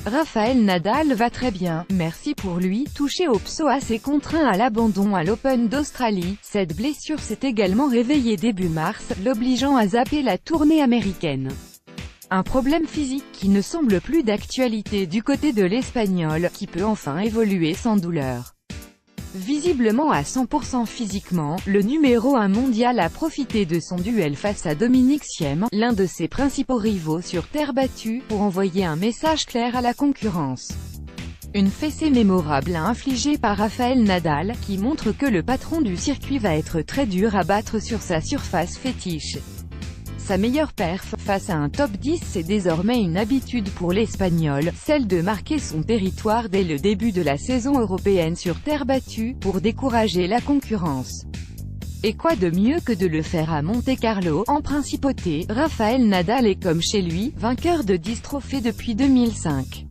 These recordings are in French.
Rafael Nadal va très bien, merci pour lui. Touché au psoas et contraint à l'abandon à l'Open d'Australie, cette blessure s'est également réveillée début mars, l'obligeant à zapper la tournée américaine. Un problème physique qui ne semble plus d'actualité du côté de l'Espagnol, qui peut enfin évoluer sans douleur. Visiblement à 100% physiquement, le numéro 1 mondial a profité de son duel face à Dominic Thiem, l'un de ses principaux rivaux sur terre battue, pour envoyer un message clair à la concurrence. Une fessée mémorable infligée par Rafael Nadal, qui montre que le patron du circuit va être très dur à battre sur sa surface fétiche. Sa meilleure perf, face à un top 10, c'est désormais une habitude pour l'Espagnol, celle de marquer son territoire dès le début de la saison européenne sur terre battue, pour décourager la concurrence. Et quoi de mieux que de le faire à Monte-Carlo, en principauté. Rafael Nadal est comme chez lui, vainqueur de 10 trophées depuis 2005.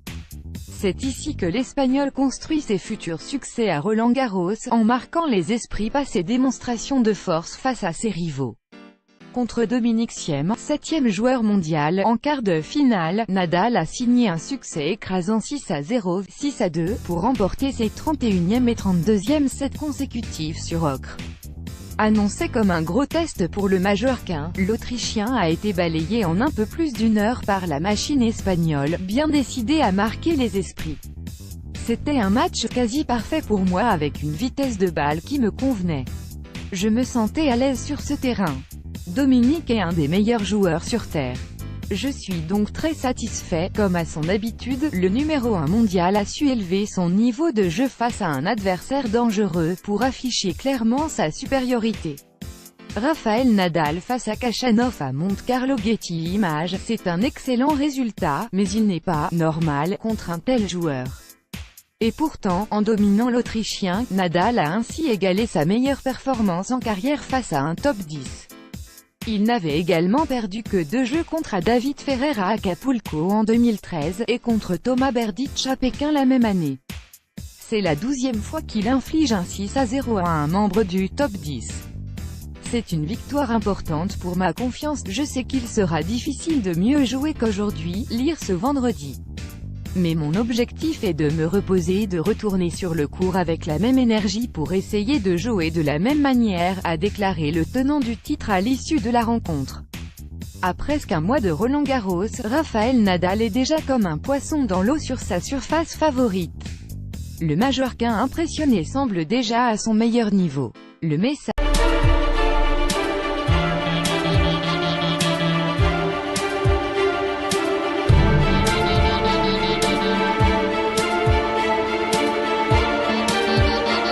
C'est ici que l'Espagnol construit ses futurs succès à Roland-Garros, en marquant les esprits par ses démonstrations de force face à ses rivaux. Contre Dominic Thiem, 7e joueur mondial, en quart de finale, Nadal a signé un succès écrasant 6-0, 6-2, pour remporter ses 31e et 32e sets consécutifs sur ocre. Annoncé comme un gros test pour le Majorquin, l'Autrichien a été balayé en un peu plus d'une heure par la machine espagnole, bien décidée à marquer les esprits. C'était un match quasi parfait pour moi avec une vitesse de balle qui me convenait. Je me sentais à l'aise sur ce terrain. Dominic est un des meilleurs joueurs sur Terre. Je suis donc très satisfait. Comme à son habitude, le numéro 1 mondial a su élever son niveau de jeu face à un adversaire dangereux, pour afficher clairement sa supériorité. Rafael Nadal face à Khachanov à Monte-Carlo. Getty Images, c'est un excellent résultat, mais il n'est pas normal contre un tel joueur. Et pourtant, en dominant l'Autrichien, Nadal a ainsi égalé sa meilleure performance en carrière face à un top 10. Il n'avait également perdu que 2 jeux contre David Ferrer à Acapulco en 2013, et contre Thomas Berdych à Pékin la même année. C'est la 12e fois qu'il inflige un 6-0 à un membre du top 10. C'est une victoire importante pour ma confiance. Je sais qu'il sera difficile de mieux jouer qu'aujourd'hui, lire ce vendredi. Mais mon objectif est de me reposer et de retourner sur le court avec la même énergie pour essayer de jouer de la même manière, a déclaré le tenant du titre à l'issue de la rencontre. À presque un mois de Roland-Garros, Rafael Nadal est déjà comme un poisson dans l'eau sur sa surface favorite. Le Majorquin impressionné semble déjà à son meilleur niveau. Le message